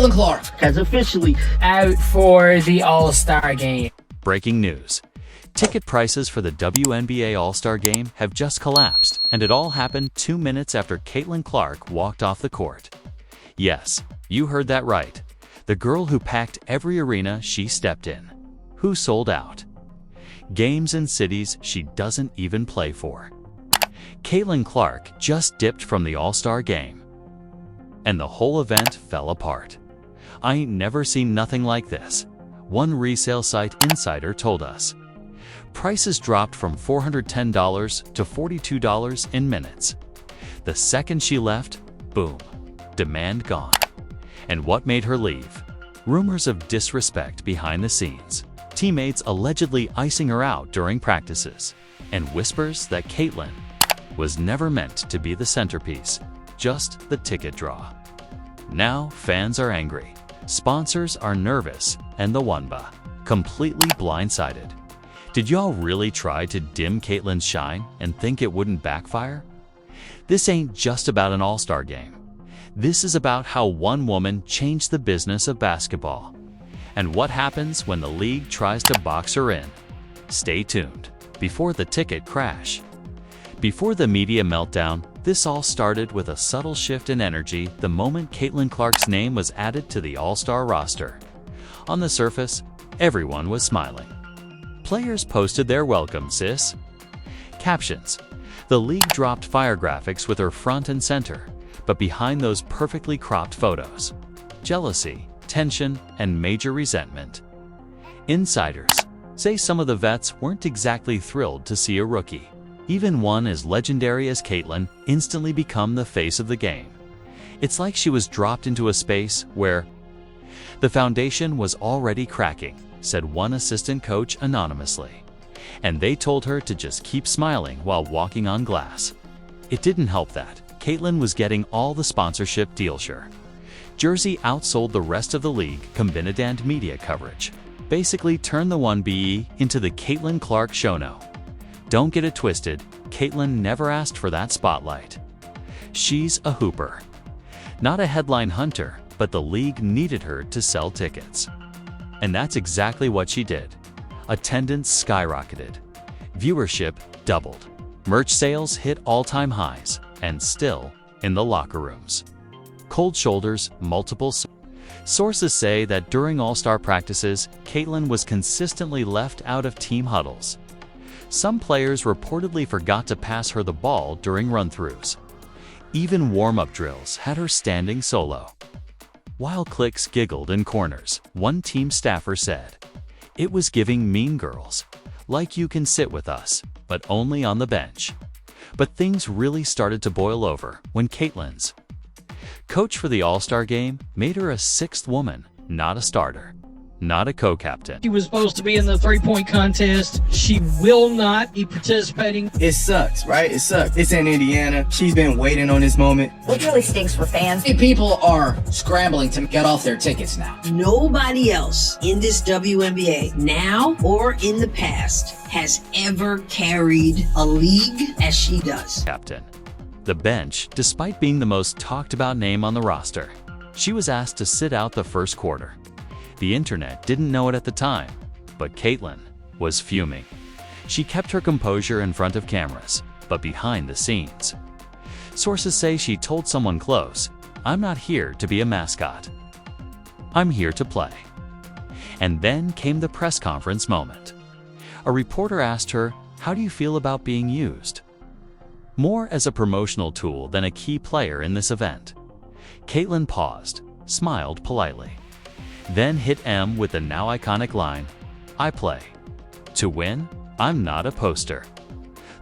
Caitlin Clark has officially out for the All-Star game. Breaking news. Ticket prices for the WNBA All-Star Game have just collapsed, and it all happened 2 minutes after Caitlin Clark walked off the court. Yes, you heard that right. The girl who packed every arena she stepped in. Who sold out. Games in cities she doesn't even play for. Caitlin Clark just dipped from the All-Star Game. And the whole event fell apart. I ain't never seen nothing like this. One resale site insider told us. Prices dropped from $410 to $42 in minutes. The second she left, boom, demand gone. And what made her leave? Rumors of disrespect behind the scenes. Teammates allegedly icing her out during practices. And whispers that Caitlin was never meant to be the centerpiece, just the ticket draw. Now fans are angry. Sponsors are nervous, and the WNBA completely blindsided. Did y'all really try to dim Caitlin's shine and think it wouldn't backfire? This ain't just about an all-star game. This is about how one woman changed the business of basketball. And what happens when the league tries to box her in? Stay tuned. Before the ticket crash. Before the media meltdown, this all started with a subtle shift in energy the moment Caitlin Clark's name was added to the all-star roster. On the surface, everyone was smiling. Players posted their welcome, sis. Captions. The league dropped fire graphics with her front and center, but behind those perfectly cropped photos, jealousy, tension, and major resentment. Insiders say some of the vets weren't exactly thrilled to see a rookie, even one as legendary as Caitlin, instantly become the face of the game. It's like she was dropped into a space where the foundation was already cracking, said one assistant coach anonymously. And they told her to just keep smiling while walking on glass. It didn't help that Caitlin was getting all the sponsorship deals. Sure. Jersey outsold the rest of the league combined media coverage. Basically turned the WNBA into the Caitlin Clark show. No. Don't get it twisted, Caitlin never asked for that spotlight. She's a hooper. Not a headline hunter, but the league needed her to sell tickets. And that's exactly what she did. Attendance skyrocketed. Viewership doubled. Merch sales hit all-time highs, and still in the locker rooms. Cold shoulders, multiple sources say that during all-star practices, Caitlin was consistently left out of team huddles. Some players reportedly forgot to pass her the ball during run-throughs. Even warm-up drills had her standing solo. While cliques giggled in corners, one team staffer said, "It was giving Mean Girls, like you can sit with us, but only on the bench." But things really started to boil over when Caitlin's coach for the All-Star Game made her a sixth woman, not a starter, not a co-captain. She was supposed to be in the three-point contest. She will not be participating. It sucks, right? It sucks. It's in Indiana. She's been waiting on this moment. It really stinks for fans. People are scrambling to get off their tickets now. Nobody else in this WNBA, now or in the past, has ever carried a league as she does. Captain. The bench, despite being the most talked about name on the roster, she was asked to sit out the first quarter. The internet didn't know it at the time, but Caitlin was fuming. She kept her composure in front of cameras, but behind the scenes. Sources say she told someone close, "I'm not here to be a mascot. I'm here to play." And then came the press conference moment. A reporter asked her, "How do you feel about being used?" More as a promotional tool than a key player in this event. Caitlin paused, smiled politely, then hit M with the now iconic line, "I play to win, I'm not a poster."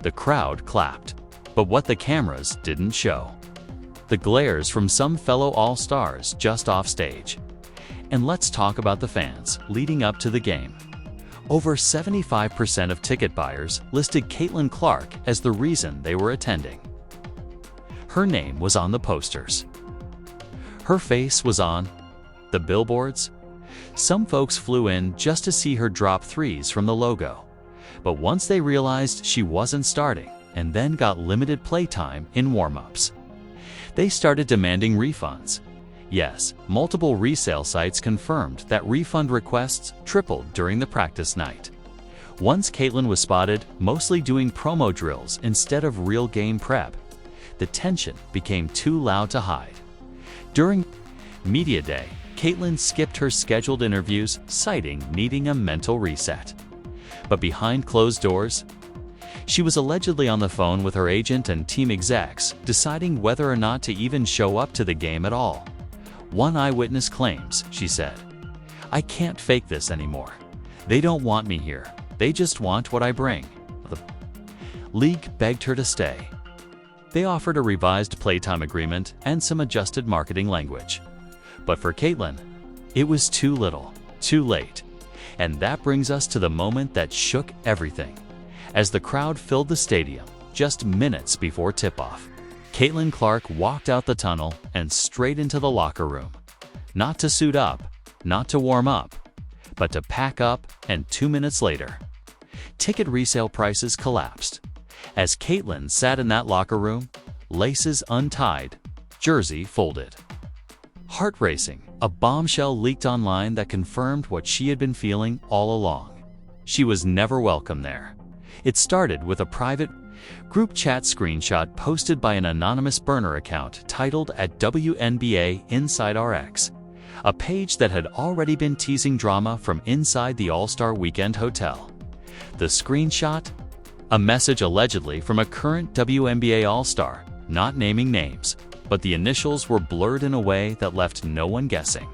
The crowd clapped, but what the cameras didn't show: the glares from some fellow all-stars just off stage. And let's talk about the fans leading up to the game. Over 75% of ticket buyers listed Caitlin Clark as the reason they were attending. Her name was on the posters. Her face was on the billboards. Some folks flew in just to see her drop threes from the logo. But once they realized she wasn't starting and then got limited playtime in warm-ups, they started demanding refunds. Yes, multiple resale sites confirmed that refund requests tripled during the practice night. Once Caitlyn was spotted mostly doing promo drills instead of real game prep, the tension became too loud to hide. During Media Day, Caitlyn skipped her scheduled interviews, citing needing a mental reset. But behind closed doors, she was allegedly on the phone with her agent and team execs, deciding whether or not to even show up to the game at all. One eyewitness claims, she said, "I can't fake this anymore. They don't want me here. They just want what I bring." The league begged her to stay. They offered a revised playtime agreement and some adjusted marketing language. But for Caitlyn, it was too little, too late. And that brings us to the moment that shook everything. As the crowd filled the stadium just minutes before tip-off, Caitlin Clark walked out the tunnel and straight into the locker room. Not to suit up, not to warm up, but to pack up, and 2 minutes later, ticket resale prices collapsed. As Caitlin sat in that locker room, laces untied, jersey folded. Heart racing, a bombshell leaked online that confirmed what she had been feeling all along. She was never welcome there. It started with a private group chat screenshot posted by an anonymous burner account titled at WNBA Inside RX, a page that had already been teasing drama from inside the All-Star Weekend hotel. The screenshot? A message allegedly from a current WNBA All-Star, not naming names, but the initials were blurred in a way that left no one guessing.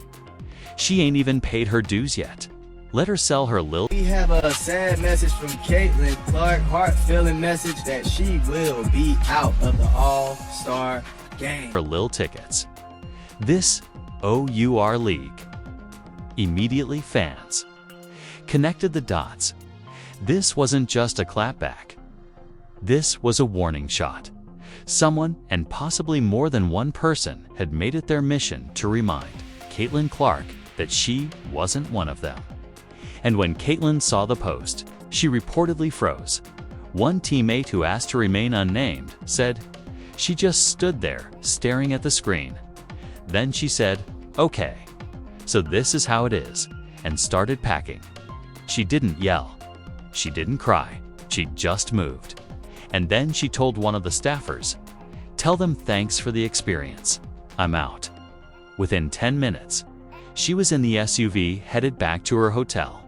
She ain't even paid her dues yet. Let her sell her lil. We have a sad message from Caitlyn Clark, heart-filling message that she will be out of the All-Star game. Her lil tickets. This OUR League. Immediately fans connected the dots. This wasn't just a clapback. This was a warning shot. Someone, and possibly more than one person, had made it their mission to remind Caitlyn Clark that she wasn't one of them. And when Caitlyn saw the post, she reportedly froze. One teammate who asked to remain unnamed said she just stood there staring at the screen. Then she said, "Okay, so this is how it is," and started packing. She didn't yell. She didn't cry. She just moved. And then she told one of the staffers, "Tell them thanks for the experience. I'm out." Within 10 minutes, she was in the SUV headed back to her hotel.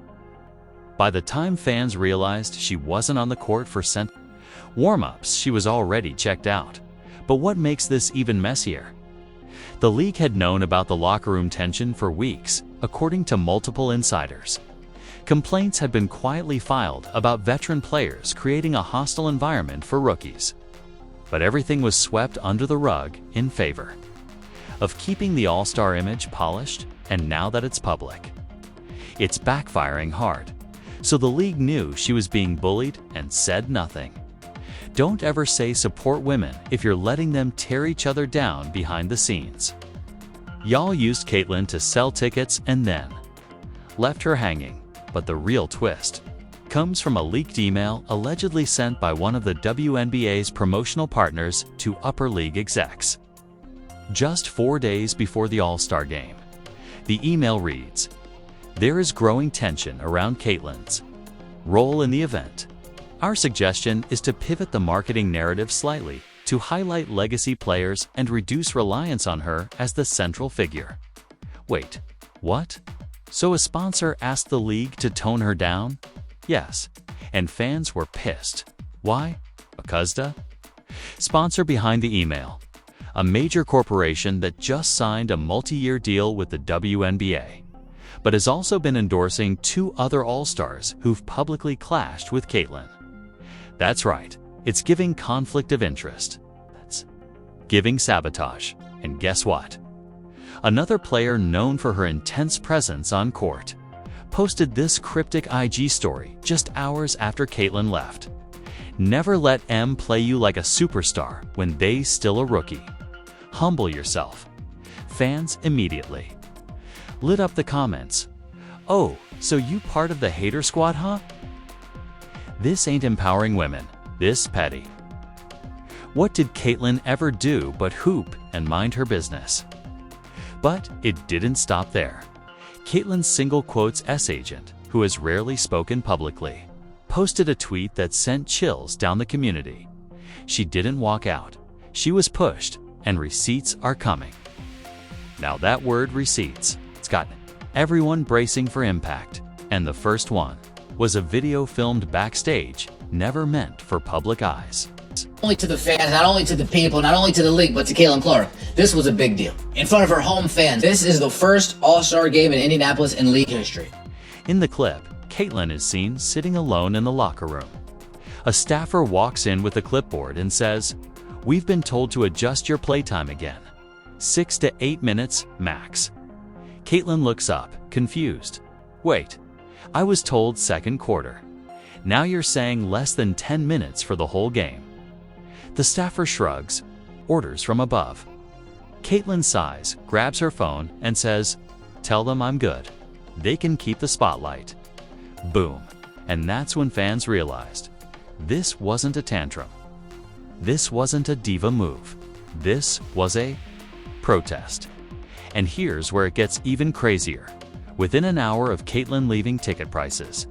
By the time fans realized she wasn't on the court for warm-ups, she was already checked out. But what makes this even messier? The league had known about the locker room tension for weeks, according to multiple insiders. Complaints had been quietly filed about veteran players creating a hostile environment for rookies. But everything was swept under the rug in favor of keeping the All-Star image polished, and now that it's public, it's backfiring hard. So the league knew she was being bullied and said nothing. Don't ever say support women if you're letting them tear each other down behind the scenes. Y'all used Caitlyn to sell tickets and then left her hanging. But the real twist comes from a leaked email allegedly sent by one of the WNBA's promotional partners to upper league execs. Just 4 days before the All-Star game, the email reads, "There is growing tension around Caitlyn's role in the event. Our suggestion is to pivot the marketing narrative slightly to highlight legacy players and reduce reliance on her as the central figure." Wait, what? So a sponsor asked the league to tone her down? Yes, and fans were pissed. Why? Because the sponsor behind the email, a major corporation that just signed a multi-year deal with the WNBA, but has also been endorsing 2 other All-Stars who've publicly clashed with Caitlyn. That's right, it's giving conflict of interest. That's giving sabotage. And guess what? Another player known for her intense presence on court posted this cryptic IG story just hours after Caitlyn left. "Never let M play you like a superstar when they still a rookie. Humble yourself." Fans immediately lit up the comments. "Oh, so you part of the hater squad, huh? This ain't empowering women, this petty. What did Caitlyn ever do but hoop and mind her business?" But it didn't stop there. Caitlyn's single quotes S agent, who has rarely spoken publicly, posted a tweet that sent chills down the community. She didn't walk out. She was pushed, and receipts are coming. Now that word receipts, it's got everyone bracing for impact. And the first one was a video filmed backstage, never meant for public eyes. Only to the fans, not only to the people, not only to the league, but to Caitlin Clark. This was a big deal. In front of her home fans, this is the first All-Star game in Indianapolis in league history. In the clip, Caitlyn is seen sitting alone in the locker room. A staffer walks in with a clipboard and says, "We've been told to adjust your playtime again. 6 to 8 minutes, max." Caitlyn looks up, confused. "Wait, I was told second quarter. Now you're saying less than 10 minutes for the whole game." The staffer shrugs, orders from above. Caitlyn sighs, grabs her phone, and says, "Tell them I'm good. They can keep the spotlight." Boom. And that's when fans realized this wasn't a tantrum. This wasn't a diva move. This was a protest. And here's where it gets even crazier. Within an hour of Caitlyn leaving, ticket prices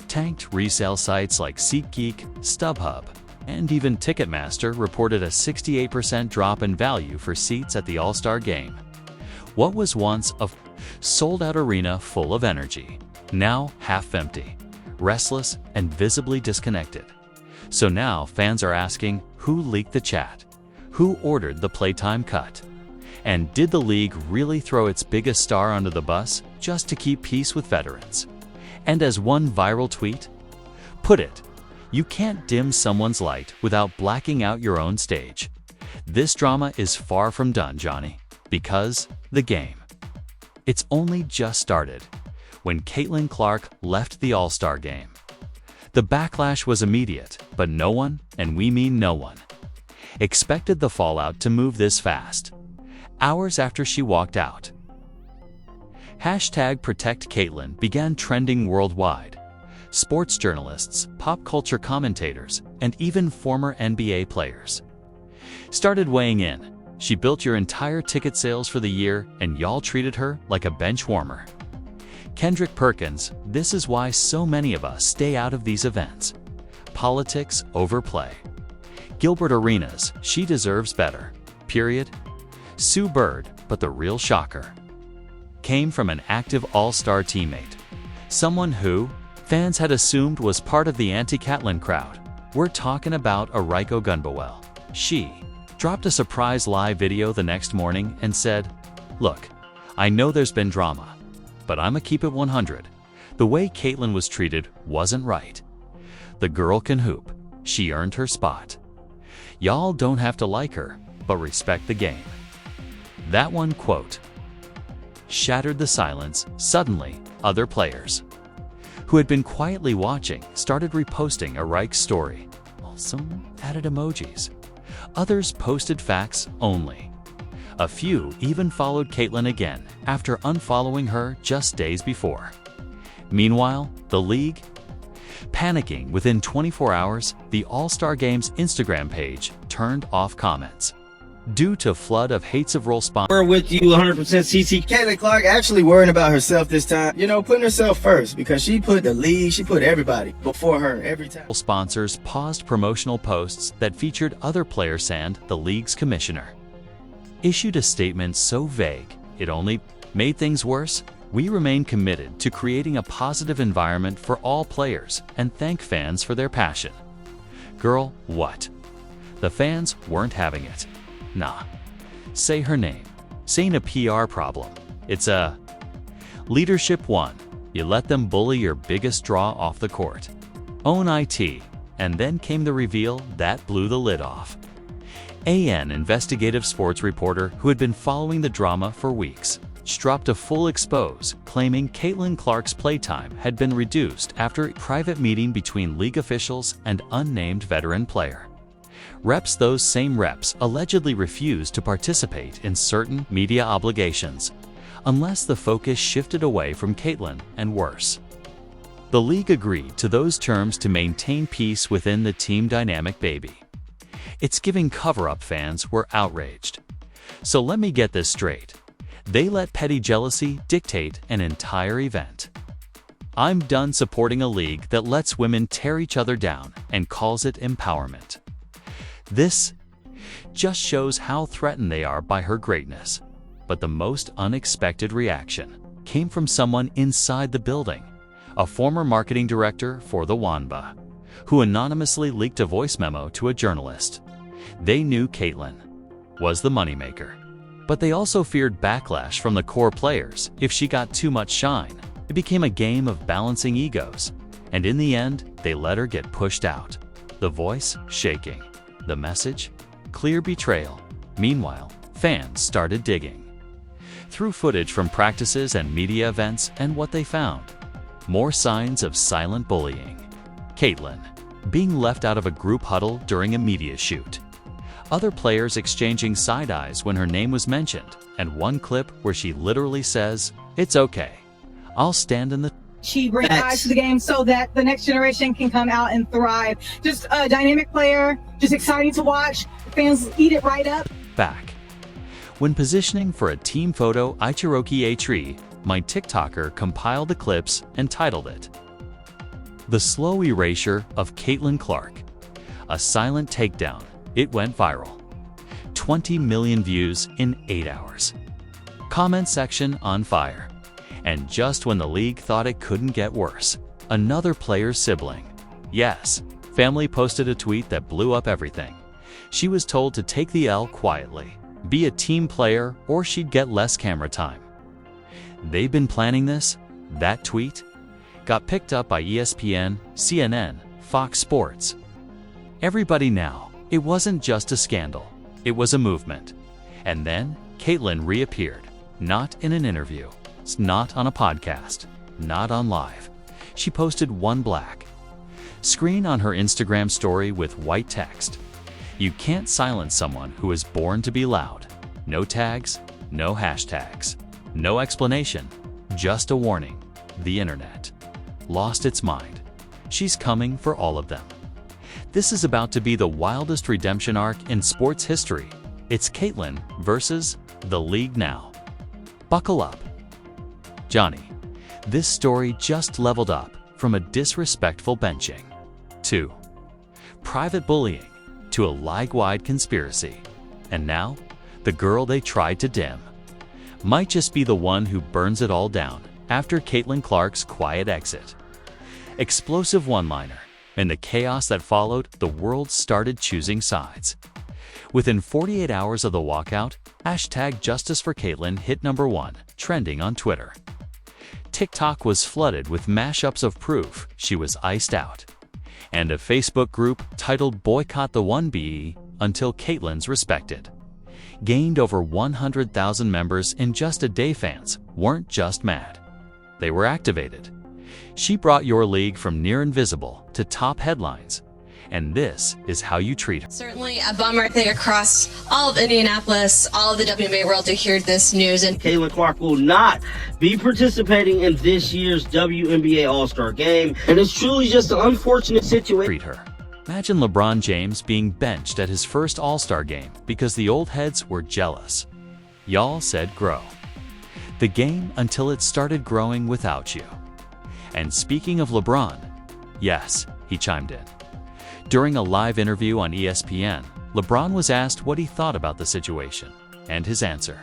tanked. Resale sites like SeatGeek, StubHub, and even Ticketmaster reported a 68% drop in value for seats at the All-Star game. What was once a sold-out arena full of energy, now half empty, restless, and visibly disconnected. So now fans are asking, who leaked the chat? Who ordered the playtime cut? And did the league really throw its biggest star under the bus just to keep peace with veterans? And as one viral tweet put it, you can't dim someone's light without blacking out your own stage. This drama is far from done, Johnny, because the game. It's only just started. When Caitlin Clark left the All-Star game, the backlash was immediate, but no one, and we mean no one, expected the fallout to move this fast. Hours after she walked out, #ProtectCaitlin began trending worldwide. Sports journalists, pop culture commentators, and even former NBA players started weighing in. She built your entire ticket sales for the year, and y'all treated her like a bench warmer. Kendrick Perkins, this is why so many of us stay out of these events. Politics overplay. Gilbert Arenas, she deserves better. Period. Sue Bird, but the real shocker came from an active All-Star teammate. Someone who fans had assumed was part of the anti-Caitlyn crowd. We're talking about Aiko Gunbowell. She dropped a surprise live video the next morning and said, "Look, I know there's been drama, but I'ma keep it 100. The way Caitlyn was treated wasn't right. The girl can hoop. She earned her spot. Y'all don't have to like her, but respect the game." That one quote shattered the silence. Suddenly, other players who had been quietly watching started reposting Aiko's story. Some added emojis. Others posted facts only. A few even followed Caitlyn again after unfollowing her just days before. Meanwhile, the league panicking. Within 24 hours, the All-Star Game's Instagram page turned off comments due to flood of hates of role sponsors. We're with you 100% CC. Caitlin Clark actually worrying about herself this time. You know, putting herself first, because she put the league, she put everybody before her every time. Sponsors paused promotional posts that featured other players, and the league's commissioner issued a statement so vague it only made things worse. "We remain committed to creating a positive environment for all players and thank fans for their passion." Girl, what? The fans weren't having it. Nah. Say her name. This ain't a PR problem. It's a leadership one. You let them bully your biggest draw off the court. Own IT. And then came the reveal that blew the lid off. An investigative sports reporter who had been following the drama for weeks dropped a full expose, claiming Caitlin Clark's playtime had been reduced after a private meeting between league officials and unnamed veteran player. Those same reps allegedly refused to participate in certain media obligations unless the focus shifted away from Caitlyn, and worse. The league agreed to those terms to maintain peace within the team dynamic. Baby, it's giving cover-up. Fans were outraged. So let me get this straight. They let petty jealousy dictate an entire event. I'm done supporting a league that lets women tear each other down and calls it empowerment. This just shows how threatened they are by her greatness. But the most unexpected reaction came from someone inside the building, a former marketing director for the WNBA, who anonymously leaked a voice memo to a journalist. They knew Caitlyn was the moneymaker, but they also feared backlash from the core players if she got too much shine. It became a game of balancing egos, and in the end, they let her get pushed out. The voice shaking, the message clear betrayal. Meanwhile, fans started digging through footage from practices and media events, and what they found: more signs of silent bullying. Caitlyn being left out of a group huddle during a media shoot, other players exchanging side eyes when her name was mentioned, and one clip where she literally says, "It's okay, I'll stand in the..." She brings eyes to the game so that the next generation can come out and thrive. Just a dynamic player, just exciting to watch. Fans eat it right up. Back when positioning for a team photo, Ichiroki A-Tree, my TikToker, compiled the clips and titled it "The Slow Erasure of Caitlyn Clark, a Silent Takedown." It went viral. 20 million views in 8 hours. Comment section on fire. And just when the league thought it couldn't get worse, another player's sibling, yes, family, posted a tweet that blew up everything. She was told to take the L quietly, be a team player, or she'd get less camera time. They've been planning this. That tweet got picked up by ESPN, CNN, Fox Sports. Everybody now. It wasn't just a scandal, it was a movement. And then Caitlyn reappeared, not in an interview, not on a podcast, not on live. She posted one black screen on her Instagram story with white text: "You can't silence someone who is born to be loud." No tags, no hashtags, no explanation, just a warning. The internet lost its mind. She's coming for all of them. This is about to be the wildest redemption arc in sports history. It's Caitlyn versus the league now. Buckle up. Johnny, this story just leveled up from a disrespectful benching to private bullying to a league-wide conspiracy. And now, the girl they tried to dim might just be the one who burns it all down after Caitlyn Clark's quiet exit. Explosive one-liner. In the chaos that followed, the world started choosing sides. Within 48 hours of the walkout, #JusticeForCaitlyn hit #1, trending on Twitter. TikTok was flooded with mashups of proof she was iced out. And a Facebook group titled "Boycott the WNBA Until Caitlyn's Respected" gained over 100,000 members in just a day. Fans weren't just mad, they were activated. She brought your league from near invisible to top headlines. And this is how you treat her. Certainly a bummer, I think, across all of Indianapolis, all of the WNBA world to hear this news. And Caitlyn Clark will not be participating in this year's WNBA All-Star Game. And it's truly just an unfortunate situation. Treat her. Imagine LeBron James being benched at his first All-Star game because the old heads were jealous. Y'all said grow the game until it started growing without you. And speaking of LeBron, yes, he chimed in. During a live interview on ESPN, LeBron was asked what he thought about the situation, and his answer: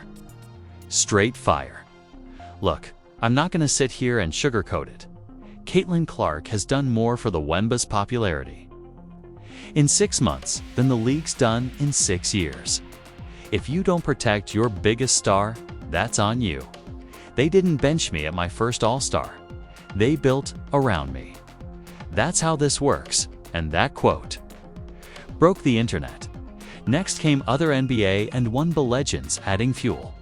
straight fire. Look, I'm not going to sit here and sugarcoat it. Caitlyn Clark has done more for the WNBA's popularity in 6 months than the league's done in 6 years. If you don't protect your biggest star, that's on you. They didn't bench me at my first All-Star. They built around me. That's how this works. And that quote broke the internet. Next came other NBA and WNBA legends adding fuel.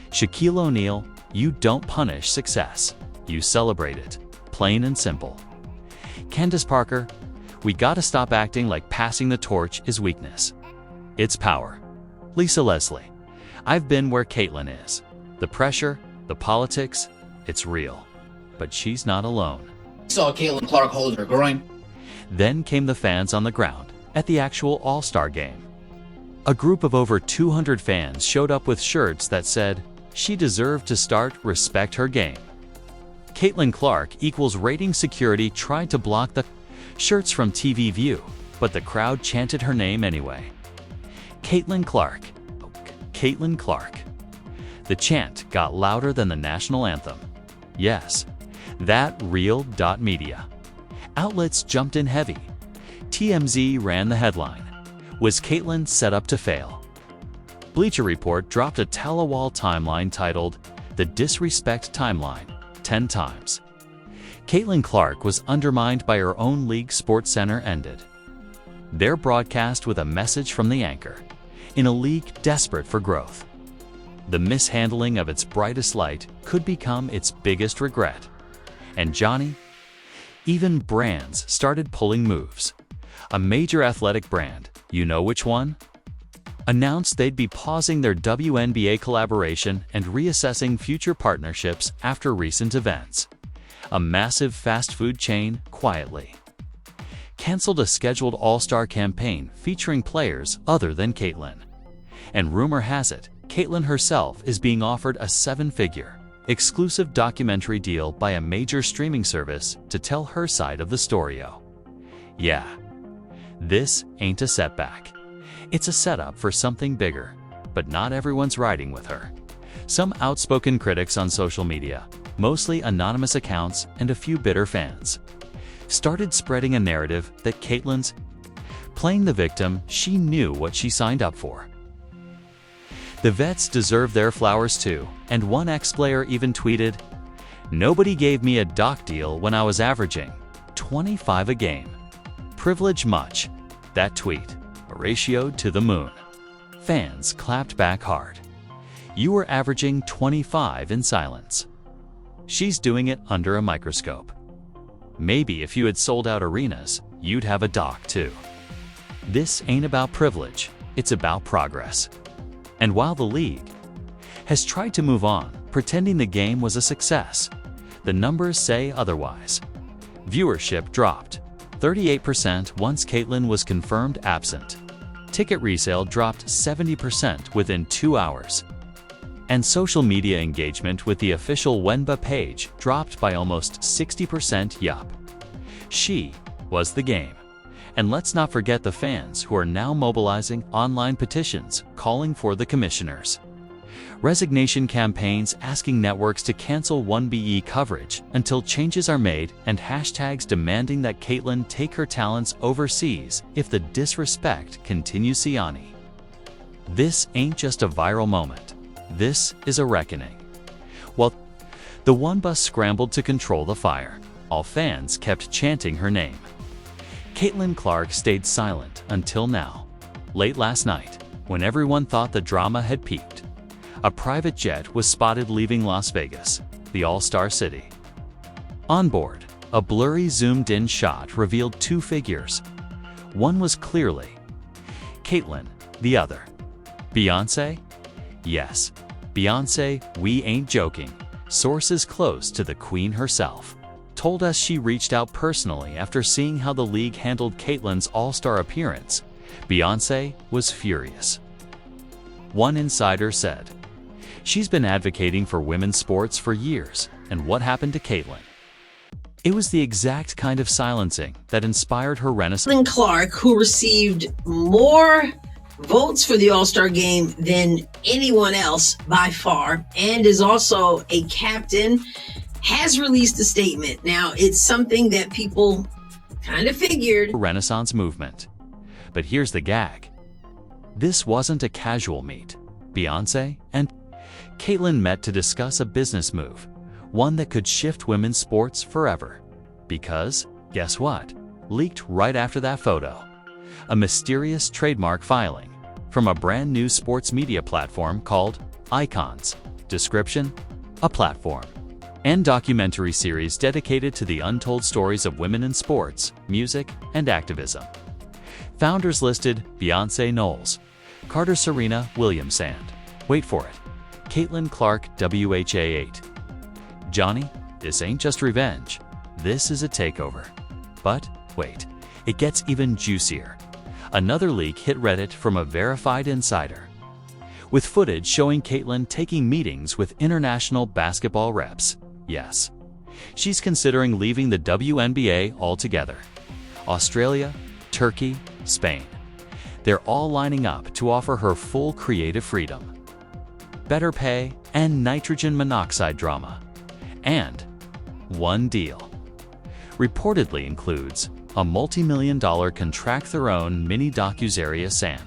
Shaquille O'Neal: you don't punish success, you celebrate it. Plain and simple. Candace Parker: we gotta stop acting like passing the torch is weakness. It's power. Lisa Leslie: I've been where Caitlyn is. The pressure, the politics, it's real. But she's not alone. Saw Caitlyn Clark hold her groin. Then came the fans on the ground at the actual All-Star game. A group of over 200 fans showed up with shirts that said, she deserved to start respect her game. Caitlin Clark equals rating security tried to block the shirts from TV view, but the crowd chanted her name anyway. Caitlin Clark. Caitlin Clark. The chant got louder than the national anthem. Yes, that real .media. Outlets jumped in heavy. TMZ ran the headline. Was Caitlin set up to fail? Bleacher Report dropped a tell-all timeline titled The Disrespect Timeline 10 times. Caitlin Clark was undermined by her own league. SportsCenter ended their broadcast with a message from the anchor. In a league desperate for growth, the mishandling of its brightest light could become its biggest regret. And Johnny, even brands started pulling moves. A major athletic brand, you know which one, announced they'd be pausing their WNBA collaboration and reassessing future partnerships after recent events. A massive fast food chain quietly canceled a scheduled All-Star campaign featuring players other than Caitlin. And rumor has it, Caitlin herself is being offered a 7-figure, exclusive documentary deal by a major streaming service to tell her side of the story. Yeah, this ain't a setback. It's a setup for something bigger, but not everyone's riding with her. Some outspoken critics on social media, mostly anonymous accounts and a few bitter fans, started spreading a narrative that Caitlin's playing the victim. She knew what she signed up for. The vets deserve their flowers too, and one ex-player even tweeted, "Nobody gave me a doc deal when I was averaging 25 a game. Privilege much." That tweet ratioed to the moon. Fans clapped back hard. You were averaging 25 in silence. She's doing it under a microscope. Maybe if you had sold out arenas, you'd have a doc too. This ain't about privilege, it's about progress. And while the league has tried to move on, pretending the game was a success, the numbers say otherwise. Viewership dropped 38% once Caitlin was confirmed absent. Ticket resale dropped 70% within 2 hours. And social media engagement with the official WNBA page dropped by almost 60%. Yup. She was the game. And let's not forget the fans who are now mobilizing online petitions calling for the commissioners. Resignation campaigns asking networks to cancel WNBA coverage until changes are made, and hashtags demanding that Caitlin take her talents overseas if the disrespect continues. Siani. This ain't just a viral moment. This is a reckoning. While the WNBA scrambled to control the fire, all fans kept chanting her name. Caitlin Clark stayed silent until now. Late last night, when everyone thought the drama had peaked, a private jet was spotted leaving Las Vegas, the All-Star city. On board, a blurry zoomed-in shot revealed 2 figures. One was clearly Caitlin, the other Beyoncé? Yes, Beyoncé, we ain't joking. Sources close to the Queen herself told us she reached out personally after seeing how the league handled Caitlin's All-Star appearance. Beyoncé was furious. One insider said, "She's been advocating for women's sports for years, and what happened to Caitlin?" It was the exact kind of silencing that inspired her renaissance. Caitlin Clark, who received more votes for the All-Star game than anyone else by far, and is also a captain, has released a statement. Now, it's something that people kind of figured. Renaissance movement. But here's the gag. This wasn't a casual meet. Beyoncé and Caitlin met to discuss a business move, one that could shift women's sports forever. Because, guess what? Leaked right after that photo. A mysterious trademark filing from a brand new sports media platform called Icons. Description: a platform and documentary series dedicated to the untold stories of women in sports, music, and activism. Founders listed: Beyoncé Knowles, Carter Serena Williams, and, wait for it, Caitlin Clark WHA8. Johnny, this ain't just revenge. This is a takeover. But, wait, it gets even juicier. Another leak hit Reddit from a verified insider. with footage showing Caitlin taking meetings with international basketball reps. Yes, she's considering leaving the WNBA altogether. Australia, Turkey, Spain. They're all lining up to offer her full creative freedom, better pay, and nitrogen monoxide drama. And one deal reportedly includes a multi-million-dollar contract-their-own mini docuserie Sam.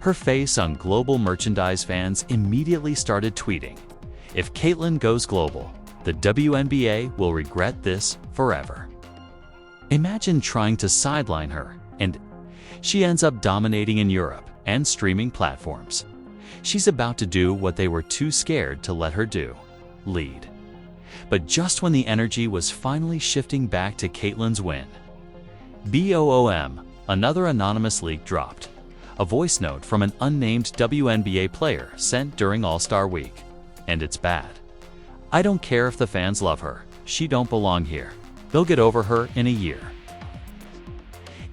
Her face on global merchandise fans immediately started tweeting, "If Caitlin goes global, the WNBA will regret this forever." Imagine trying to sideline her, and she ends up dominating in Europe and streaming platforms. She's about to do what they were too scared to let her do: lead. But just when the energy was finally shifting back to Caitlin's win, BOOM, another anonymous leak dropped, a voice note from an unnamed WNBA player sent during All-Star Week. And it's bad. "I don't care if the fans love her. She don't belong here. They'll get over her in a year."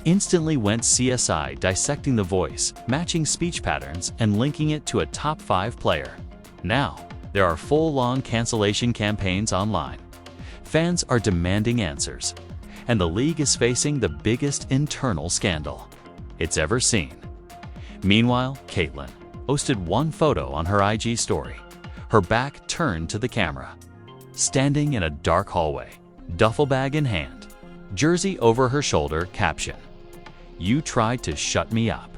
Instantly went CSI dissecting the voice, matching speech patterns, and linking it to a top 5 player. Now, there are full-on cancellation campaigns online. Fans are demanding answers, and the league is facing the biggest internal scandal it's ever seen. Meanwhile, Caitlin posted one photo on her IG story, her back turned to the camera, standing in a dark hallway, duffel bag in hand, jersey over her shoulder, caption, "You tried to shut me up.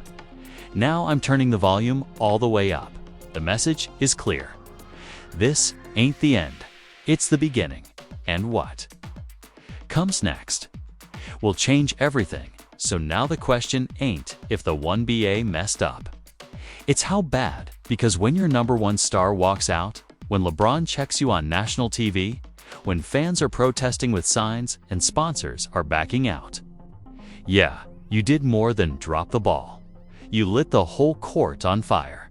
Now I'm turning the volume all the way up." The message is clear. This ain't the end. It's the beginning. And what comes next will change everything. So now the question ain't if the 1BA messed up. It's how bad, because when your #1 star walks out, when LeBron checks you on national TV, when fans are protesting with signs and sponsors are backing out. Yeah, you did more than drop the ball. You lit the whole court on fire.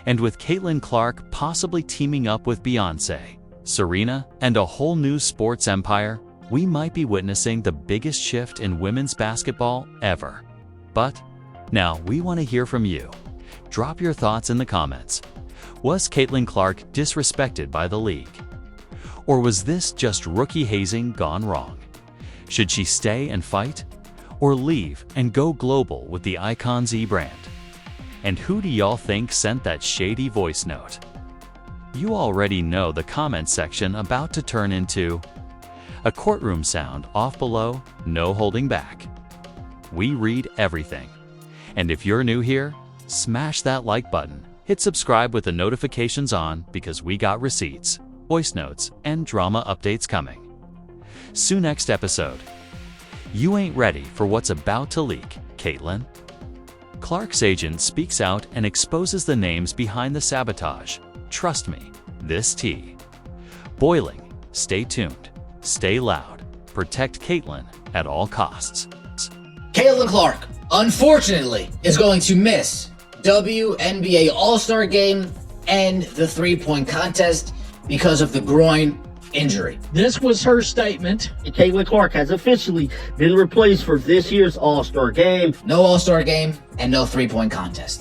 And with Caitlin Clark possibly teaming up with Beyoncé, Serena, and a whole new sports empire, we might be witnessing the biggest shift in women's basketball ever. But now we want to hear from you. Drop your thoughts in the comments. Was Caitlin Clark disrespected by the league? Or was this just rookie hazing gone wrong? Should she stay and fight? Or leave and go global with the Icon Z brand? And who do y'all think sent that shady voice note? You already know the comment section about to turn into a courtroom sound off below, no holding back. We read everything. And if you're new here, smash that like button, hit subscribe with the notifications on, because we got receipts, voice notes, and drama updates coming. See next episode. You ain't ready for what's about to leak, Caitlin. Clark's agent speaks out and exposes the names behind the sabotage. Trust me, this tea. Boiling. Stay tuned. Stay loud. Protect Caitlin at all costs. Caitlin Clark, unfortunately, is going to miss WNBA All-Star Game and the three-point contest because of the groin injury. This was her statement. Caitlin Clark has officially been replaced for this year's All-Star Game. No All-Star Game and no three-point contest.